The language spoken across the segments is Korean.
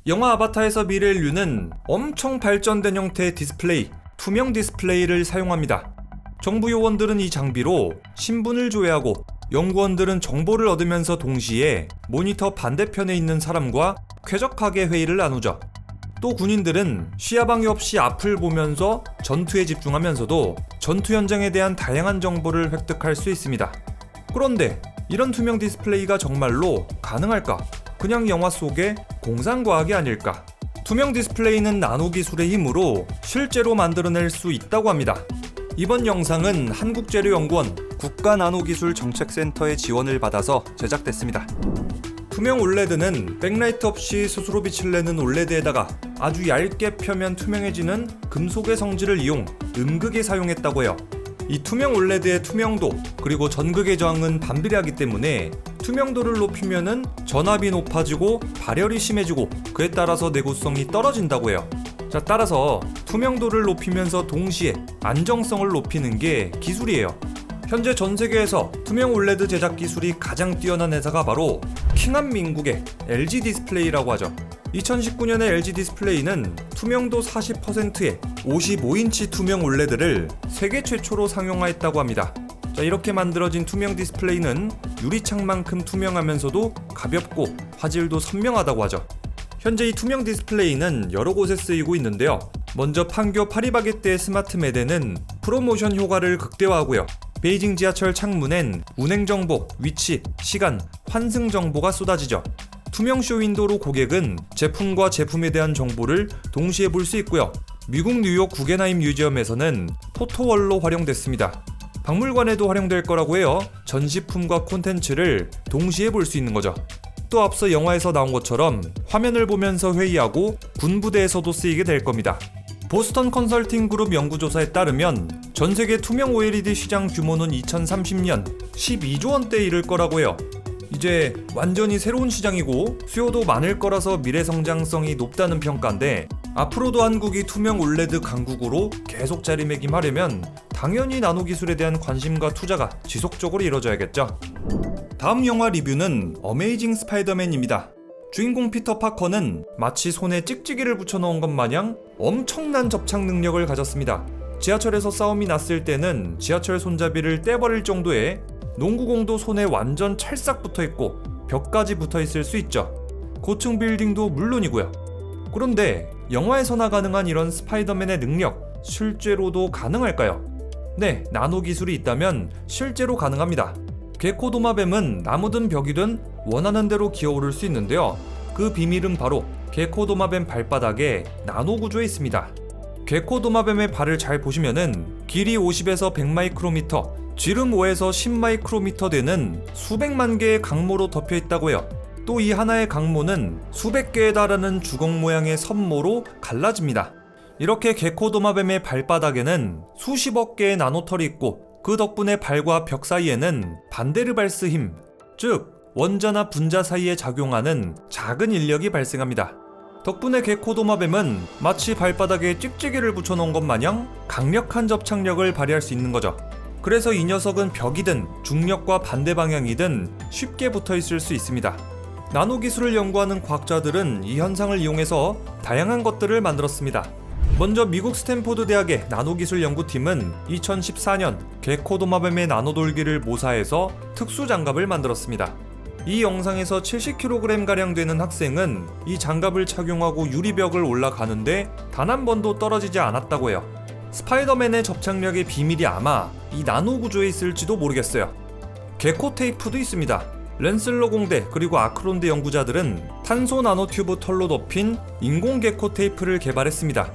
영화 아바타에서 미래인류는 엄청 발전된 형태의 디스플레이, 투명 디스플레이를 사용합니다. 정부 요원들은 이 장비로 신분을 조회하고 연구원들은 정보를 얻으면서 동시에 모니터 반대편에 있는 사람과 쾌적하게 회의를 나누죠. 또 군인들은 시야방해 없이 앞을 보면서 전투에 집중하면서도 전투 현장에 대한 다양한 정보를 획득할 수 있습니다. 그런데 이런 투명 디스플레이가 정말로 가능할까? 그냥 영화 속의 공상과학이 아닐까? 투명 디스플레이는 나노 기술의 힘으로 실제로 만들어낼 수 있다고 합니다. 이번 영상은 한국재료연구원 국가나노기술정책센터의 지원을 받아서 제작됐습니다. 투명 올레드는 백라이트 없이 스스로 빛을 내는 올레드에다가 아주 얇게 펴면 투명해지는 금속의 성질을 이용 음극에 사용했다고 해요. 이 투명 올레드의 투명도 그리고 전극의 저항은 반비례하기 때문에 투명도를 높이면은 전압이 높아지고 발열이 심해지고 그에 따라서 내구성이 떨어진다고 해요. 자, 따라서 투명도를 높이면서 동시에 안정성을 높이는 게 기술이에요. 현재 전 세계에서 투명 올레드 제작 기술이 가장 뛰어난 회사가 바로 킹한민국의 LG 디스플레이라고 하죠. 2019년에 LG 디스플레이는 투명도 40%의 55인치 투명 올레드를 세계 최초로 상용화했다고 합니다. 자, 이렇게 만들어진 투명 디스플레이는 유리창만큼 투명하면서도 가볍고 화질도 선명하다고 하죠. 현재 이 투명 디스플레이는 여러 곳에 쓰이고 있는데요. 먼저 판교 파리바게뜨의 스마트 매대는 프로모션 효과를 극대화하고요. 베이징 지하철 창문엔 운행 정보, 위치, 시간, 환승 정보가 쏟아지죠. 투명 쇼 윈도우로 고객은 제품과 제품에 대한 정보를 동시에 볼 수 있고요. 미국 뉴욕 구겐하임 뮤지엄에서는 포토월로 활용됐습니다. 박물관에도 활용될 거라고 해요. 전시품과 콘텐츠를 동시에 볼 수 있는 거죠. 또 앞서 영화에서 나온 것처럼 화면을 보면서 회의하고 군부대에서도 쓰이게 될 겁니다. 보스턴 컨설팅 그룹 연구조사에 따르면 전 세계 투명 OLED 시장 규모는 2030년 12조 원대에 이를 거라고 해요. 이제 완전히 새로운 시장이고 수요도 많을 거라서 미래 성장성이 높다는 평가인데 앞으로도 한국이 투명 올레드 강국으로 계속 자리매김하려면 당연히 나노 기술에 대한 관심과 투자가 지속적으로 이뤄져야겠죠. 다음 영화 리뷰는 어메이징 스파이더맨입니다. 주인공 피터 파커는 마치 손에 찍찍이를 붙여넣은 것 마냥 엄청난 접착 능력을 가졌습니다. 지하철에서 싸움이 났을 때는 지하철 손잡이를 떼버릴 정도의 농구공도 손에 완전 찰싹 붙어있고 벽까지 붙어있을 수 있죠. 고층 빌딩도 물론이고요. 그런데 영화에서나 가능한 이런 스파이더맨의 능력, 실제로도 가능할까요? 네, 나노 기술이 있다면 실제로 가능합니다. 개코 도마뱀은 나무든 벽이든 원하는 대로 기어오를 수 있는데요. 그 비밀은 바로 개코 도마뱀 발바닥에 나노 구조에 있습니다. 개코 도마뱀의 발을 잘 보시면은 길이 50에서 100 마이크로미터, 지름 5에서 10 마이크로미터 되는 수백만 개의 강모로 덮여 있다고 해요. 또 이 하나의 강모는 수백 개에 달하는 주걱 모양의 선모로 갈라집니다. 이렇게 개코 도마뱀의 발바닥에는 수십억 개의 나노털이 있고 그 덕분에 발과 벽 사이에는 반데르발스 힘, 즉 원자나 분자 사이에 작용하는 작은 인력이 발생합니다. 덕분에 개코 도마뱀은 마치 발바닥에 찍찍이를 붙여놓은 것 마냥 강력한 접착력을 발휘할 수 있는 거죠. 그래서 이 녀석은 벽이든 중력과 반대 방향이든 쉽게 붙어있을 수 있습니다. 나노 기술을 연구하는 과학자들은 이 현상을 이용해서 다양한 것들을 만들었습니다. 먼저 미국 스탠포드 대학의 나노기술 연구팀은 2014년 개코 도마뱀의 나노돌기를 모사해서 특수 장갑을 만들었습니다. 이 영상에서 70kg가량 되는 학생은 이 장갑을 착용하고 유리벽을 올라가는데 단 한 번도 떨어지지 않았다고 해요. 스파이더맨의 접착력의 비밀이 아마 이 나노 구조에 있을지도 모르겠어요. 개코 테이프도 있습니다. 렌슬러 공대 그리고 아크론대 연구자들은 탄소 나노튜브 털로 덮인 인공 개코 테이프를 개발했습니다.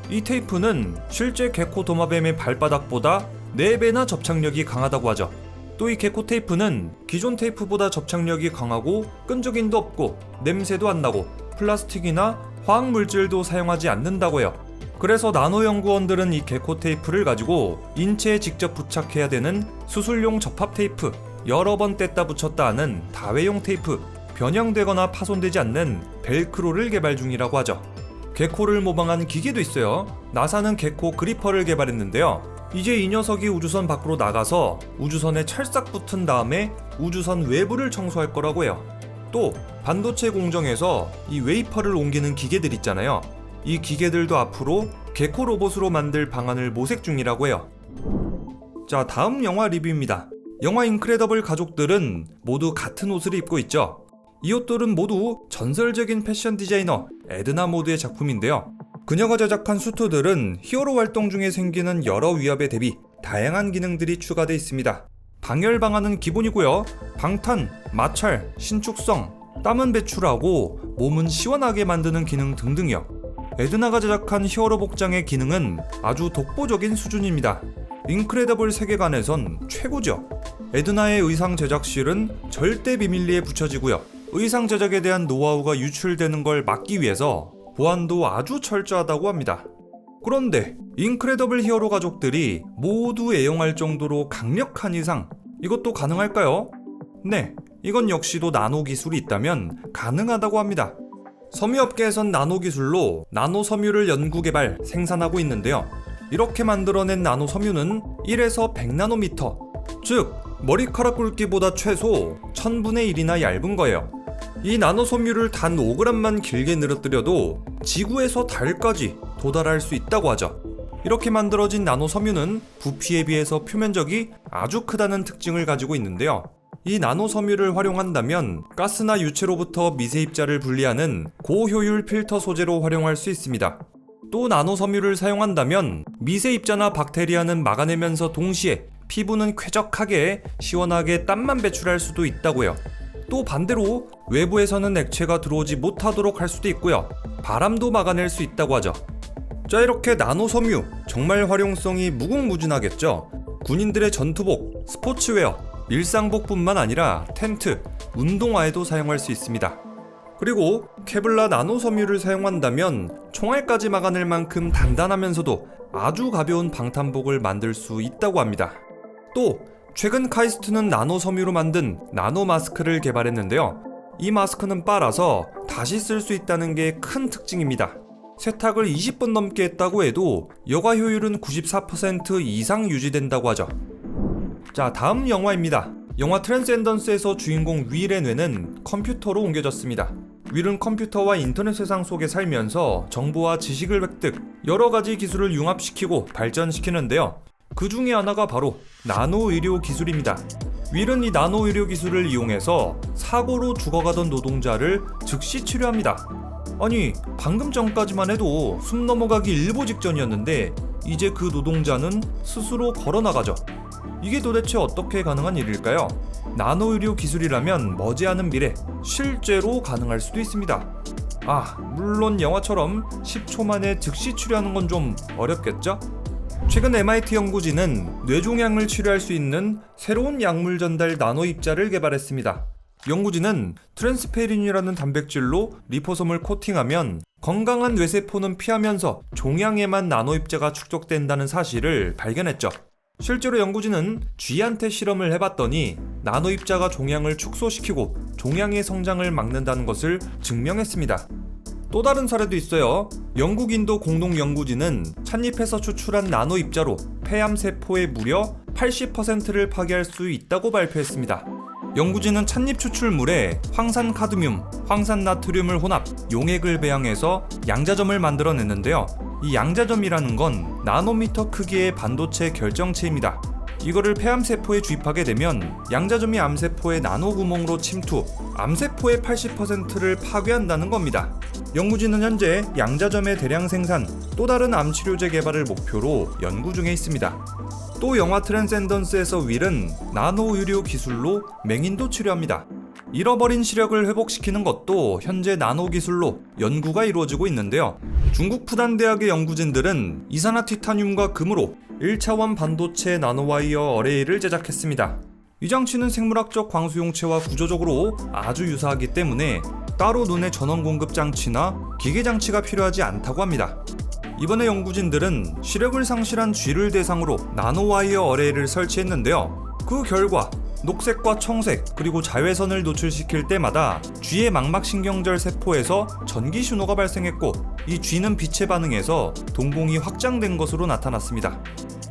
이 테이프는 실제 개코 도마뱀의 발바닥보다 4배나 접착력이 강하다고 하죠. 또 이 개코 테이프는 기존 테이프보다 접착력이 강하고 끈적임도 없고 냄새도 안 나고 플라스틱이나 화학물질도 사용하지 않는다고 해요. 그래서 나노연구원들은 이 개코 테이프를 가지고 인체에 직접 부착해야 되는 수술용 접합 테이프, 여러 번 뗐다 붙였다 하는 다회용 테이프, 변형되거나 파손되지 않는 벨크로를 개발 중이라고 하죠. 개코를 모방한 기계도 있어요. 나사는 개코 그리퍼를 개발했는데요. 이제 이 녀석이 우주선 밖으로 나가서 우주선에 찰싹 붙은 다음에 우주선 외부를 청소할 거라고 해요. 또 반도체 공정에서 이 웨이퍼를 옮기는 기계들 있잖아요. 이 기계들도 앞으로 개코 로봇으로 만들 방안을 모색 중이라고 해요. 자, 다음 영화 리뷰입니다. 영화 인크레더블 가족들은 모두 같은 옷을 입고 있죠. 이 옷들은 모두 전설적인 패션 디자이너 에드나 모드의 작품인데요. 그녀가 제작한 수트들은 히어로 활동 중에 생기는 여러 위협에 대비 다양한 기능들이 추가되어 있습니다. 방열 방안은 기본이고요. 방탄, 마찰, 신축성, 땀은 배출하고 몸은 시원하게 만드는 기능 등등이요. 에드나가 제작한 히어로 복장의 기능은 아주 독보적인 수준입니다. 인크레더블 세계관에선 최고죠. 에드나의 의상 제작실은 절대 비밀리에 붙여지고요. 의상 제작에 대한 노하우가 유출되는 걸 막기 위해서 보안도 아주 철저하다고 합니다. 그런데 인크레더블 히어로 가족들이 모두 애용할 정도로 강력한 이상, 이것도 가능할까요? 네, 이건 역시도 나노 기술이 있다면 가능하다고 합니다. 섬유업계에선 나노 기술로 나노 섬유를 연구 개발, 생산하고 있는데요. 이렇게 만들어낸 나노 섬유는 1에서 100나노미터, 즉 머리카락 굵기보다 최소 1000분의 1이나 얇은 거예요. 이 나노 섬유를 단 5g만 길게 늘어뜨려도 지구에서 달까지 도달할 수 있다고 하죠. 이렇게 만들어진 나노 섬유는 부피에 비해서 표면적이 아주 크다는 특징을 가지고 있는데요. 이 나노 섬유를 활용한다면 가스나 유체로부터 미세 입자를 분리하는 고효율 필터 소재로 활용할 수 있습니다. 또 나노 섬유를 사용한다면 미세 입자나 박테리아는 막아내면서 동시에 피부는 쾌적하게 시원하게 땀만 배출할 수도 있다고요. 또 반대로 외부에서는 액체가 들어오지 못하도록 할 수도 있고요. 바람도 막아낼 수 있다고 하죠. 자, 이렇게 나노 섬유 정말 활용성이 무궁무진하겠죠. 군인들의 전투복, 스포츠웨어, 일상복뿐만 아니라 텐트, 운동화에도 사용할 수 있습니다. 그리고 케블라 나노 섬유를 사용한다면 총알까지 막아낼 만큼 단단하면서도 아주 가벼운 방탄복을 만들 수 있다고 합니다. 또 최근 카이스트는 나노 섬유로 만든 나노 마스크를 개발했는데요. 이 마스크는 빨아서 다시 쓸 수 있다는 게 큰 특징입니다. 세탁을 20번 넘게 했다고 해도 여과 효율은 94% 이상 유지된다고 하죠. 자, 다음 영화입니다. 영화 트랜센던스에서 주인공 윌의 뇌는 컴퓨터로 옮겨졌습니다. 윌은 컴퓨터와 인터넷 세상 속에 살면서 정보와 지식을 획득, 여러 가지 기술을 융합시키고 발전시키는데요. 그 중에 하나가 바로 나노 의료 기술입니다. 윌은 이 나노 의료 기술을 이용해서 사고로 죽어가던 노동자를 즉시 치료합니다. 아니, 방금 전까지만 해도 숨 넘어가기 일보 직전이었는데 이제 그 노동자는 스스로 걸어나가죠. 이게 도대체 어떻게 가능한 일일까요? 나노 의료 기술이라면 머지않은 미래 실제로 가능할 수도 있습니다. 물론 영화처럼 10초 만에 즉시 치료하는 건 좀 어렵겠죠? 최근 MIT 연구진은 뇌종양을 치료할 수 있는 새로운 약물 전달 나노 입자를 개발했습니다. 연구진은 트랜스페린이라는 단백질로 리포솜을 코팅하면 건강한 뇌세포는 피하면서 종양에만 나노 입자가 축적된다는 사실을 발견했죠. 실제로 연구진은 쥐한테 실험을 해봤더니 나노 입자가 종양을 축소시키고 종양의 성장을 막는다는 것을 증명했습니다. 또 다른 사례도 있어요. 영국 인도 공동연구진은 찻잎에서 추출한 나노 입자로 폐암세포의 무려 80%를 파괴할 수 있다고 발표했습니다. 연구진은 찻잎 추출물에 황산 카드뮴, 황산 나트륨을 혼합, 용액을 배양해서 양자점을 만들어냈는데요. 이 양자점이라는 건 나노미터 크기의 반도체 결정체입니다. 이거를 폐암세포에 주입하게 되면 양자점이 암세포의 나노구멍으로 침투, 암세포의 80%를 파괴한다는 겁니다. 연구진은 현재 양자점의 대량 생산, 또 다른 암치료제 개발을 목표로 연구 중에 있습니다. 또 영화 트랜센던스에서 윌은 나노 의료 기술로 맹인도 치료합니다. 잃어버린 시력을 회복시키는 것도 현재 나노 기술로 연구가 이루어지고 있는데요. 중국 푸단대학의 연구진들은 이산화티타늄과 금으로 1차원 반도체 나노와이어 어레이를 제작했습니다. 이 장치는 생물학적 광수용체와 구조적으로 아주 유사하기 때문에 따로 눈의 전원 공급 장치나 기계 장치가 필요하지 않다고 합니다. 이번에 연구진들은 시력을 상실한 쥐를 대상으로 나노와이어 어레이를 설치했는데요. 그 결과 녹색과 청색 그리고 자외선을 노출시킬 때마다 쥐의 망막신경절 세포에서 전기 신호가 발생했고 이 쥐는 빛에 반응해서 동공이 확장된 것으로 나타났습니다.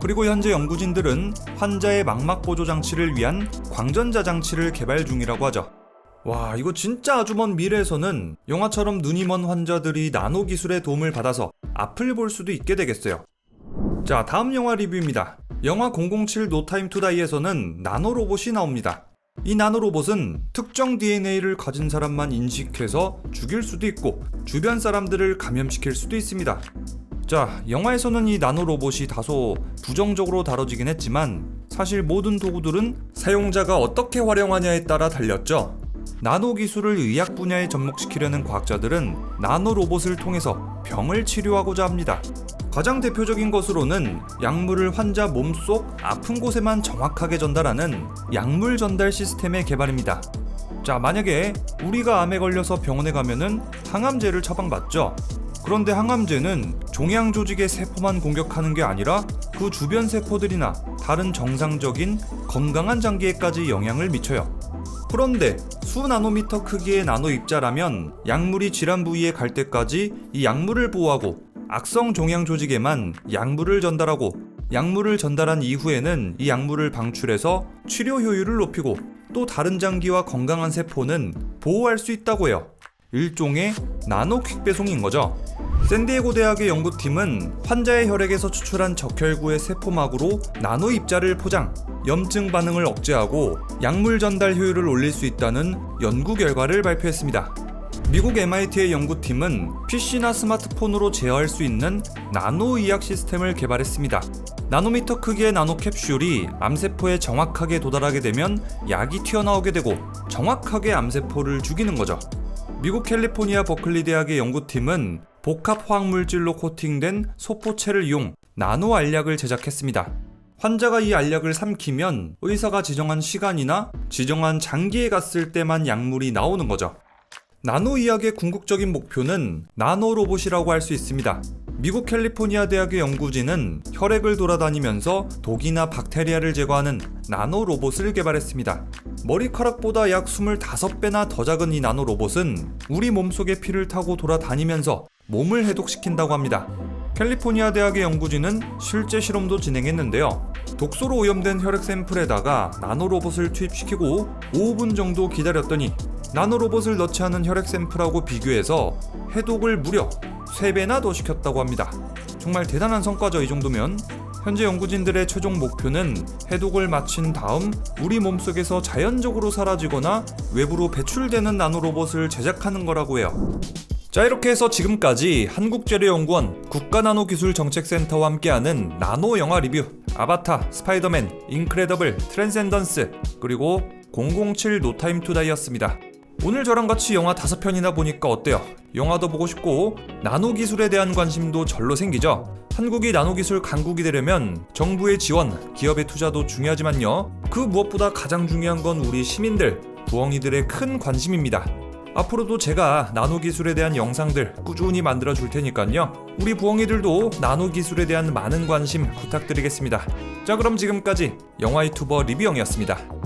그리고 현재 연구진들은 환자의 망막 보조 장치를 위한 광전자 장치를 개발 중이라고 하죠. 와, 이거 진짜 아주 먼 미래에서는 영화처럼 눈이 먼 환자들이 나노 기술의 도움을 받아서 앞을 볼 수도 있게 되겠어요. 자, 다음 영화 리뷰입니다. 영화 007 No Time to Die에서는 나노 로봇이 나옵니다. 이 나노 로봇은 특정 DNA를 가진 사람만 인식해서 죽일 수도 있고 주변 사람들을 감염시킬 수도 있습니다. 자, 영화에서는 이 나노 로봇이 다소 부정적으로 다뤄지긴 했지만 사실 모든 도구들은 사용자가 어떻게 활용하냐에 따라 달렸죠. 나노 기술을 의학 분야에 접목시키려는 과학자들은 나노 로봇을 통해서 병을 치료하고자 합니다. 가장 대표적인 것으로는 약물을 환자 몸속 아픈 곳에만 정확하게 전달하는 약물 전달 시스템의 개발입니다. 자, 만약에 우리가 암에 걸려서 병원에 가면은 항암제를 처방받죠. 그런데 항암제는 종양 조직의 세포만 공격하는 게 아니라 그 주변 세포들이나 다른 정상적인 건강한 장기에까지 영향을 미쳐요. 그런데 수나노미터 크기의 나노 입자라면 약물이 질환 부위에 갈 때까지 이 약물을 보호하고 악성 종양 조직에만 약물을 전달하고 약물을 전달한 이후에는 이 약물을 방출해서 치료 효율을 높이고 또 다른 장기와 건강한 세포는 보호할 수 있다고 해요. 일종의 나노 퀵 배송인 거죠. 샌디에고 대학의 연구팀은 환자의 혈액에서 추출한 적혈구의 세포막으로 나노 입자를 포장, 염증 반응을 억제하고 약물 전달 효율을 올릴 수 있다는 연구 결과를 발표했습니다. 미국 MIT의 연구팀은 PC나 스마트폰으로 제어할 수 있는 나노 의학 시스템을 개발했습니다. 나노미터 크기의 나노 캡슐이 암세포에 정확하게 도달하게 되면 약이 튀어나오게 되고 정확하게 암세포를 죽이는 거죠. 미국 캘리포니아 버클리 대학의 연구팀은 복합 화학물질로 코팅된 소포체를 이용 나노 알약을 제작했습니다. 환자가 이 알약을 삼키면 의사가 지정한 시간이나 지정한 장기에 갔을 때만 약물이 나오는 거죠. 나노 의학의 궁극적인 목표는 나노 로봇이라고 할 수 있습니다. 미국 캘리포니아 대학의 연구진은 혈액을 돌아다니면서 독이나 박테리아를 제거하는 나노 로봇을 개발했습니다. 머리카락보다 약 25배나 더 작은 이 나노 로봇은 우리 몸속의 피를 타고 돌아다니면서 몸을 해독시킨다고 합니다. 캘리포니아 대학의 연구진은 실제 실험도 진행했는데요. 독소로 오염된 혈액 샘플에다가 나노 로봇을 투입시키고 5분 정도 기다렸더니 나노 로봇을 넣지 않은 혈액 샘플하고 비교해서 해독을 무려 3배나 더 시켰다고 합니다. 정말 대단한 성과죠, 이 정도면. 현재 연구진들의 최종 목표는 해독을 마친 다음 우리 몸속에서 자연적으로 사라지거나 외부로 배출되는 나노 로봇을 제작하는 거라고 해요. 자, 이렇게 해서 지금까지 한국재료연구원 국가나노기술정책센터와 함께하는 나노 영화 리뷰, 아바타, 스파이더맨, 인크레더블, 트랜센던스, 그리고 007 노 타임 투 다이였습니다. 오늘 저랑 같이 영화 5편이나 보니까 어때요? 영화도 보고 싶고 나노 기술에 대한 관심도 절로 생기죠? 한국이 나노 기술 강국이 되려면 정부의 지원, 기업의 투자도 중요하지만요. 그 무엇보다 가장 중요한 건 우리 시민들, 부엉이들의 큰 관심입니다. 앞으로도 제가 나노 기술에 대한 영상들 꾸준히 만들어 줄 테니까요. 우리 부엉이들도 나노 기술에 대한 많은 관심 부탁드리겠습니다. 자, 그럼 지금까지 영화 유튜버 리뷰영이었습니다.